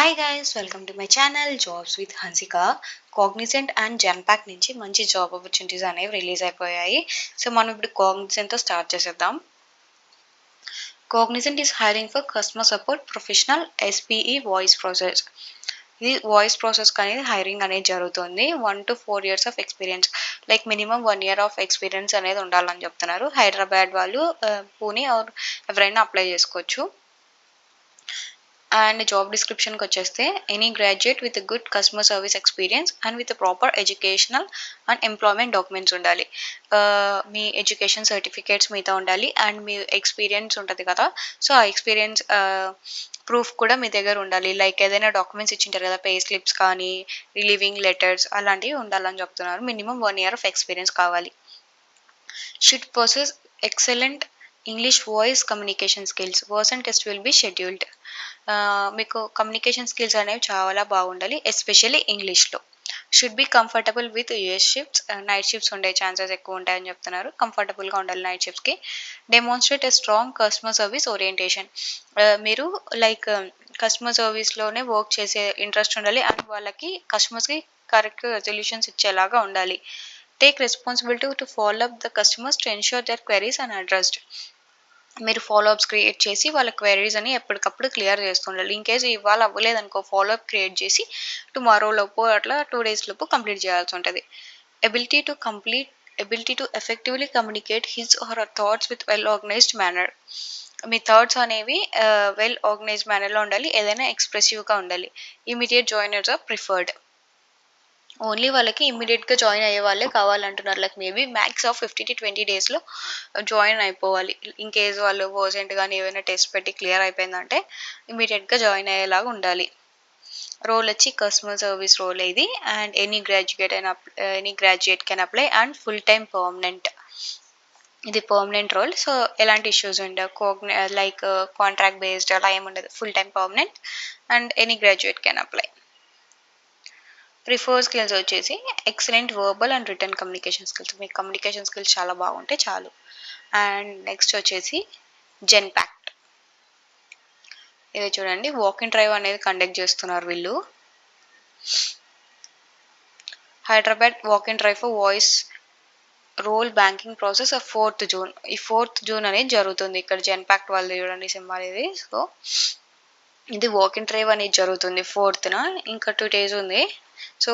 Hi guys, welcome to my channel jobs with Hansika. Cognizant and Genpact నుంచి మంచి job opportunities అనేవి release అయిపోయాయి. So మనం ఇప్పుడు కాగ్నిజెంట్తో స్టార్ట్ చేసేద్దాం. Cognizant is hiring for customer support professional SPE voice process. ఇది voice process అనేది hiring అనేది జరుగుతుంది. 1 to 4 years of experience, like minimum 1 year of experience అనేది ఉండాలని చెప్తున్నారు. హైదరాబాద్ వాళ్ళు, పూణే ఆర్ ఎవరైనా అప్లై చేసుకోవచ్చు. అండ్ జాబ్ డిస్క్రిప్షన్కి వచ్చేస్తే any graduate with good customer service experience and with proper educational and employment documents ఉండాలి. మీ ఎడ్యుకేషన్ సర్టిఫికేట్స్ మీతో ఉండాలి అండ్ మీ ఎక్స్పీరియన్స్ ఉంటుంది కదా, సో ఆ ఎక్స్పీరియన్స్ ప్రూఫ్ కూడా మీ దగ్గర ఉండాలి. లైక్ ఏదైనా డాక్యుమెంట్స్ ఇచ్చింటారు కదా, పే స్లిప్స్ కానీ రిలీవింగ్ లెటర్స్ అలాంటివి ఉండాలని చెప్తున్నారు. మినిమం 1 year ఆఫ్ ఎక్స్పీరియన్స్ కావాలి. Should possess excellent English voice communication skills. Person test will be scheduled. మీకు కమ్యూనికేషన్ స్కిల్స్ అనేవి చాలా బాగుండాలి, ఎస్పెషల్లీ ఇంగ్లీష్లో. Should be comfortable with US shifts. Night shifts ఉండే ఛాన్సెస్ ఎక్కువ ఉంటాయని చెప్తున్నారు. కంఫర్టబుల్గా ఉండాలి నైట్ షిఫ్ట్స్కి. Demonstrate a strong customer service orientation. మీరు లైక్ కస్టమర్ సర్వీస్లోనే వర్క్ చేసే ఇంట్రెస్ట్ ఉండాలి అండ్ వాళ్ళకి కస్టమర్స్కి కరెక్ట్ రెజల్యూషన్స్ ఇచ్చేలాగా ఉండాలి. Take responsibility to follow up the customers to ensure their queries and addressed. మీరు ఫాలోఅప్స్ క్రియేట్ చేసి వాళ్ళ క్వెరీస్ అని ఎప్పటికప్పుడు క్లియర్ చేస్తుండాలి. ఇన్ కేసు ఇవాళ అవ్వలేదనుకో, ఫాలోఅప్ క్రియేట్ చేసి టుమారో లోపు అట్లా 2 days లోపు కంప్లీట్ చేయాల్సి ఉంటుంది. Ability to effectively communicate his or her thoughts with well organized manner. మీ థాట్స్ అనేవి వెల్ ఆర్గనైజ్డ్ మేనర్లో ఉండాలి, ఏదైనా ఎక్స్ప్రెసివ్గా ఉండాలి. Immediate joiners are preferred. Only వాళ్ళకి ఇమ్మీడియట్గా జాయిన్ అయ్యే వాళ్ళే కావాలంటున్నారు. Like maybe max of 15 to 20 daysలో జాయిన్ అయిపోవాలి. ఇన్ కేస్ వాళ్ళు పర్సెంట్ కానీ ఏమైనా టెస్ట్ పెట్టి క్లియర్ అయిపోయిందంటే ఇమ్మీడియట్గా జాయిన్ అయ్యేలాగా ఉండాలి. రోల్ వచ్చి కస్టమర్ సర్వీస్ రోల్ ఇది. And any graduate can apply and full time permanent. ఇది పర్మనెంట్ రోల్. సో ఎలాంటి ఇష్యూస్ ఉండవు. లైక్ కాంట్రాక్ట్ బేస్డ్ అలా ఏముండదు. Full time permanent and any graduate can apply. Prefer skills వచ్చేసి excellent verbal and written communication skills. మీకు communication skills చాలా బాగుంటే చాలు. అండ్ నెక్స్ట్ వచ్చేసి జెన్పాక్ట్. ఇది చూడండి, వాక్-ఇన్ డ్రైవ్ అనేది కండక్ట్ చేస్తున్నారు వీళ్ళు. Hyderabad walk-in drive for voice role banking process 4th June. ఈ 4th June అనేది జరుగుతుంది. ఇక్కడ జెన్పాక్ట్ వాళ్ళు చూడండి సింబల్ ఇది. సో ఇది వాక్-ఇన్ డ్రైవ్ అనేది జరుగుతుంది 4th. ఇంకా 2 days ఉంది. సో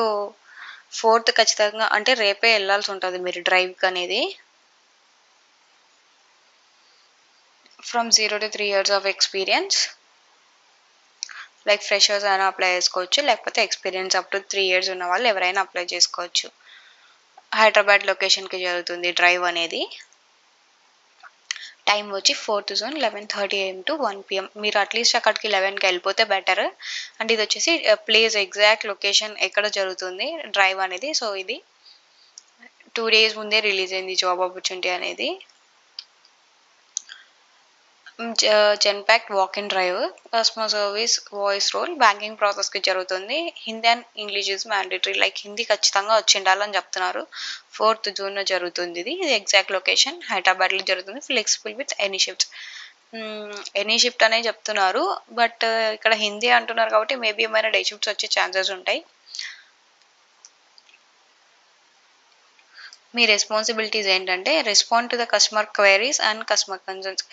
4th ఖచ్చితంగా, అంటే రేపే వెళ్ళాల్సి ఉంటుంది మీరు డ్రైవ్కి అనేది. From 0 to 3 years of experience, like freshers అయినా అప్లై చేసుకోవచ్చు, లేకపోతే ఎక్స్పీరియన్స్ అప్ టు 3 years ఉన్న వాళ్ళు ఎవరైనా అప్లై చేసుకోవచ్చు. హైదరాబాద్ లొకేషన్కి జరుగుతుంది డ్రైవ్ అనేది. టైం వచ్చి 4th June 11:30 AM to 1 PM. మీరు అట్లీస్ట్ అక్కడికి 11కి వెళ్ళిపోతే బెటర్. అండ్ ఇది వచ్చేసి ప్లేస్ ఎగ్జాక్ట్ లొకేషన్ ఎక్కడ జరుగుతుంది డ్రైవ్ అనేది. సో ఇది 2 days ముందే రిలీజ్ అయింది జాబ్ ఆపర్చునిటీ అనేది. Genpact walk in drive customer service voice role banking ప్రాసెస్కి జరుగుతుంది. Hindi and English is mandatory. Like Hindi ఖచ్చితంగా వచ్చి ఉండాలని చెప్తున్నారు. 4th June జరుగుతుంది ఇది. ఎగ్జాక్ట్ లొకేషన్ హైదరాబాద్లో జరుగుతుంది. Flexible with any shifts. Any shift అనే చెప్తున్నారు, బట్ ఇక్కడ హిందీ అంటున్నారు కాబట్టి మేబీ ఏమైనా డే షిఫ్ట్స్ వచ్చే ఛాన్సెస్ ఉంటాయి. మీ రెస్పాన్సిబిలిటీస్ ఏంటంటే respond to the customer queries and customer concerns.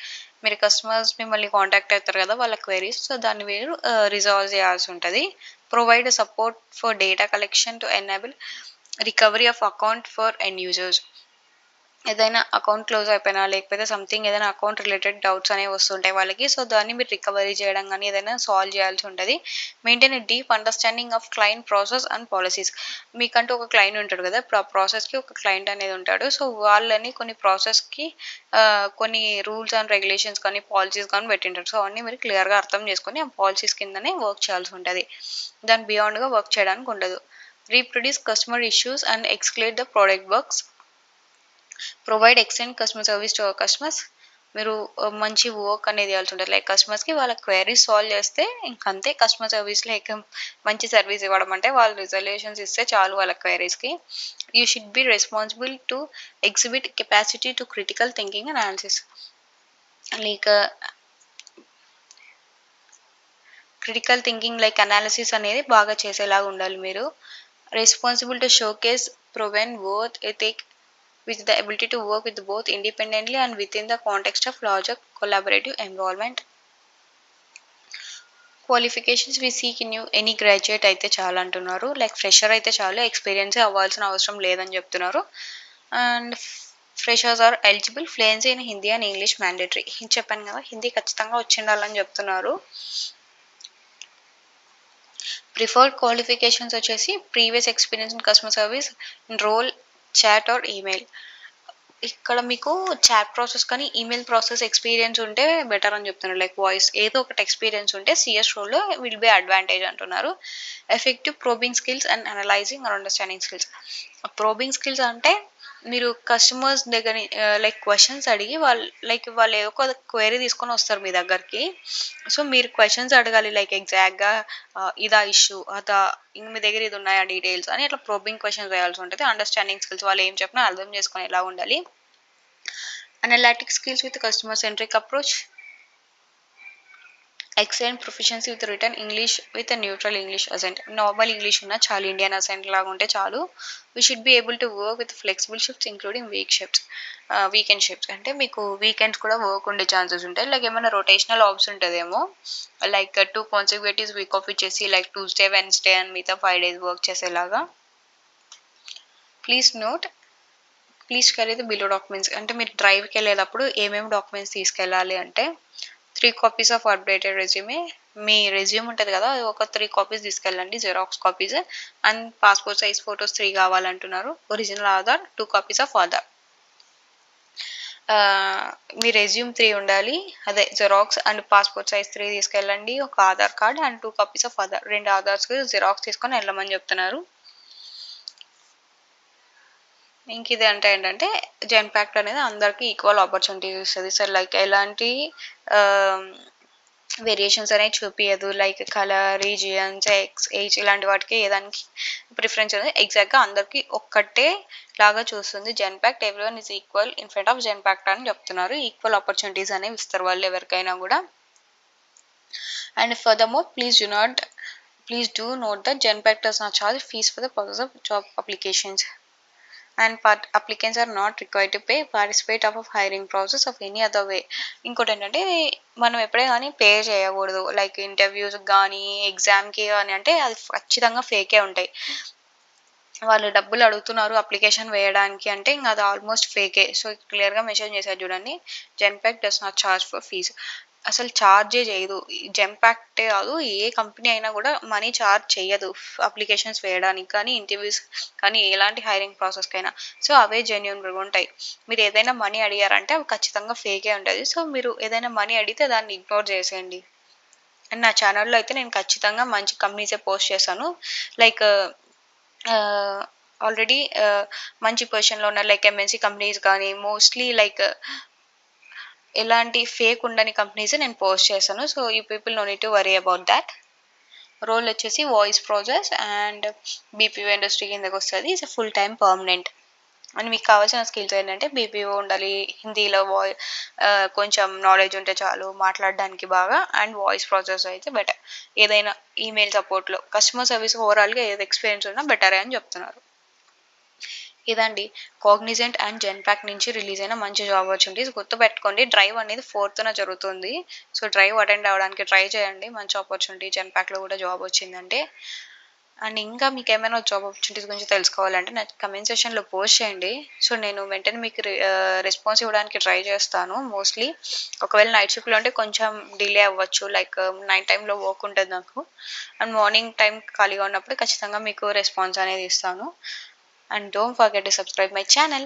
మీరు కస్టమర్స్ మిమ్మల్ని కాంటాక్ట్ అవుతారు కదా, వాళ్ళ క్వైరీస్, సో దాన్ని మీరు రిజాల్వ్ చేయాల్సి ఉంటుంది. Provide support for data collection to enable recovery of account for end users. ఏదైనా అకౌంట్ క్లోజ్ అయిపోయినా లేకపోతే సంథింగ్ ఏదైనా అకౌంట్ రిలేటెడ్ డౌట్స్ అనేవి వస్తుంటాయి వాళ్ళకి. సో దాన్ని మీరు రికవరీ చేయడం కానీ ఏదైనా సాల్వ్ చేయాల్సి ఉంటుంది. Maintain a deep understanding of client process and policies. మీకంటూ ఒక క్లయింట్ ఉంటాడు కదా, ఇప్పుడు ఆ ప్రాసెస్కి ఒక క్లయింట్ అనేది ఉంటాడు. సో వాళ్ళని కొన్ని ప్రాసెస్కి కొన్ని రూల్స్ అండ్ రెగ్యులేషన్స్ కానీ పాలసీస్ కానీ పెట్టింటారు. సో అన్నీ మీరు క్లియర్గా అర్థం చేసుకొని ఆ పాలసీస్ కిందనే వర్క్ చేయాల్సి ఉంటుంది. దాని బియాండ్గా వర్క్ చేయడానికి ఉండదు. Reproduce customer issues and escalate the product works. Provide excellent customer service to our customers. మీరు మంచి వర్క్ అనేది చేయాల్సి ఉంటుంది. లైక్ కస్టమర్స్కి వాళ్ళ క్వైరీస్ సాల్వ్ చేస్తే ఇంకంతే. కస్టమర్ సర్వీస్లో మంచి సర్వీస్ ఇవ్వడం అంటే వాళ్ళు రిజల్యూషన్స్ ఇస్తే చాలు వాళ్ళ క్వైరీస్కి. You should be responsible to exhibit capacity to critical thinking and analysis. Like critical thinking like analysis అనేది బాగా చేసేలాగా ఉండాలి మీరు. Responsible to showcase proven work ethic with the ability to work with both independently and within the context of larger collaborative environment. Qualifications we seek in you any graduate అయితే చాలు అంటున్నారు. Like fresher అయితే చాలు, experience అవ్వాల్సిన అవసరం లేదని చెప్తున్నారు. And freshers are eligible, fluency in Hindi and English mandatory. చెప్పాను కదా, హిందీ ఖచ్చితంగా వచ్చి ఉండాలని చెప్తున్నారు. ప్రిఫర్డ్ క్వాలిఫికేషన్స్ వచ్చేసి previous experience in customer service in role, chat or email. ఇక్కడ మీకు చాట్ ప్రాసెస్ కానీ ఈమెయిల్ ప్రాసెస్ ఎక్స్పీరియన్స్ ఉంటే బెటర్ అని చెప్తున్నారు. లైక్ వాయిస్ ఏదో ఒకటి ఎక్స్పీరియన్స్ ఉంటే సిఎస్ రోల్లో విల్ బి అడ్వాంటేజ్ అంటున్నారు. Effective probing skills and analysing and understanding skills. Probing skills అంటే మీరు కస్టమర్స్ దగ్గర లైక్ క్వశ్చన్స్ అడిగి వాళ్ళు ఏదో ఒక క్వైరీ తీసుకొని వస్తారు మీ దగ్గరికి. సో మీరు క్వశ్చన్స్ అడగాలి, లైక్ ఎగ్జాక్ట్గా ఇదా ఇష్యూ అదా, ఇంక మీ దగ్గర ఇది ఉన్నాయా డీటెయిల్స్ అని అట్లా ప్రోబింగ్ క్వశ్చన్స్ వేయాల్సి ఉంటుంది. అండర్స్టాండింగ్ స్కిల్స్, వాళ్ళు ఏం చెప్పినా అర్థం చేసుకొని ఎలా ఉండాలి. Analytic skills with customer centric approach. Excellent proficiency with return English with neutral English accent. Normal English ఉన్నా చాలు, ఇండియన్ అసెంట్ లాగా ఉంటే చాలు. We should be able to work with flexible shifts including weekend shifts. అంటే మీకు weekends కూడా work ఉండే chances ఉంటాయి. లైక్ ఏమైనా రొటేషనల్ ఆప్స్ ఉంటుందేమో, లైక్ 2 కాన్సిక్యూటివ్ వీక్ ఆఫ్ ఇచ్చేసి లైక్ ట్యూస్డే వెన్స్డే అండ్ మిగతా 5 days వర్క్ చేసేలాగా. Please carry the below documents. అంటే మీరు డ్రైవ్కి వెళ్ళేటప్పుడు ఏమేమి డాక్యుమెంట్స్ తీసుకెళ్ళాలి అంటే 3 copies ఆఫ్ అప్డేటెడ్ రెజ్యూమే. మీ రెజ్యూమ్ ఉంటుంది కదా, అది ఒక 3 copies తీసుకెళ్ళండి, xerox copies. And passport size photos 3 కావాలంటున్నారు. Original Aadhaar, 2 copies of Aadhaar. మీ రెజ్యూమ్ 3 ఉండాలి, అదే జెరాక్స్ అండ్ పాస్పోర్ట్ సైజ్ 3 తీసుకెళ్ళండి, ఒక Aadhaar card and 2 copies of Aadhaar. 2 ఆధార్స్కి జెరాక్స్ తీసుకొని వెళ్ళమని చెప్తున్నారు. ఇంక ఇది అంటే ఏంటంటే జెన్పాక్ట్ అనేది అందరికీ ఈక్వల్ ఆపర్చునిటీస్ ఇస్తుంది. సో లైక్ ఎలాంటి వేరియేషన్స్ అనేవి చూపించదు. లైక్ కలర్, రీజియన్స్, ఏజ్ ఇలాంటి వాటికి ఏదానికి ప్రిఫరెన్స్ అనేది ఎగ్జాక్ట్గా అందరికీ ఒక్కటే లాగా చూస్తుంది Genpact. Everyone is equal in front of Genpact అని చెప్తున్నారు. ఈక్వల్ ఆపర్చునిటీస్ అనేవి ఇస్తారు వాళ్ళు ఎవరికైనా కూడా. And furthermore please do note that Genpact does not charge fees for the purpose of job applications. And applicants are not required to participate of hiring process of any other way. ఇంకోటి ఏంటంటే మనం ఎప్పుడే కానీ pay చేయకూడదు. Like ఇంటర్వ్యూస్కి కానీ ఎగ్జామ్కి కానీ అంటే అది ఖచ్చితంగా ఫేకే ఉంటాయి. వాళ్ళు డబ్బులు అడుగుతున్నారు అప్లికేషన్ వేయడానికి అంటే ఇంకా అది ఆల్మోస్ట్ ఫేకే. సో క్లియర్గా మెన్షన్ చేశారు చూడండి, Genpact does not charge for fees. అసలు ఛార్జే చేయదు. జెన్పాక్టే కాదు, ఏ కంపెనీ అయినా కూడా మనీ ఛార్జ్ చేయదు అప్లికేషన్స్ వేయడానికి కానీ, ఇంటర్వ్యూస్ కానీ, ఎలాంటి హైరింగ్ ప్రాసెస్కైనా. సో అవే జెన్యూన్గా ఉంటాయి. మీరు ఏదైనా మనీ అడిగారంటే అవి ఖచ్చితంగా ఫేకే ఉంటుంది. సో మీరు ఏదైనా మనీ అడిగితే దాన్ని ఇగ్నోర్ చేసేయండి. అండ్ నా ఛానల్లో అయితే నేను ఖచ్చితంగా మంచి కంపెనీసే పోస్ట్ చేశాను. లైక్ ఆల్రెడీ మంచి పొజిషన్లో ఉన్న లైక్ ఎంఎన్సీ కంపెనీస్ కానీ, మోస్ట్లీ లైక్ ఎలాంటి ఫేక్ ఉండని కంపెనీస్ నేను పోస్ట్ చేశాను. So you people no need to worry about that. Role వచ్చేసి voice process and BPO industry కిందకి వస్తుంది. It's full time permanent. And మీకు కావాల్సిన స్కిల్స్ ఏంటంటే బీపీఓ ఉండాలి, హిందీలో కొంచెం నాలెడ్జ్ ఉంటే చాలు మాట్లాడడానికి బాగా, అండ్ వాయిస్ ప్రాసెస్ అయితే బెటర్. ఏదైనా ఈమెయిల్ సపోర్ట్లో కస్టమర్ సర్వీస్ ఓవరాల్గా ఏది ఎక్స్పీరియన్స్ ఉన్నా బెటరే అని చెప్తున్నారు. ఇదండి కాగ్నిజెంట్ అండ్ జెన్పాక్ట్ నుంచి రిలీజ్ అయిన మంచి జాబ్ ఆపర్చునిటీస్. గుర్తుపెట్టుకోండి, డ్రైవ్ అనేది 4th జరుగుతుంది. సో డ్రైవ్ అటెండ్ అవ్వడానికి ట్రై చేయండి. మంచి ఆపర్చునిటీ, జెన్పాక్ట్లో కూడా జాబ్ వచ్చిందంటే. అండ్ ఇంకా మీకు ఏమైనా జాబ్ ఆపర్చునిటీస్ గురించి తెలుసుకోవాలంటే నా కమెంట్ సెక్షన్లో పోస్ట్ చేయండి. సో నేను వెంటనే మీకు రెస్పాన్స్ ఇవ్వడానికి ట్రై చేస్తాను. మోస్ట్లీ ఒకవేళ నైట్ షిఫ్ట్లో ఉంటే కొంచెం డిలే అవ్వచ్చు, లైక్ నైట్ టైంలో వర్క్ ఉంటుంది నాకు. అండ్ మార్నింగ్ టైం ఖాళీగా ఉన్నప్పుడు ఖచ్చితంగా మీకు రెస్పాన్స్ అనేది ఇస్తాను. And don't forget to subscribe my channel.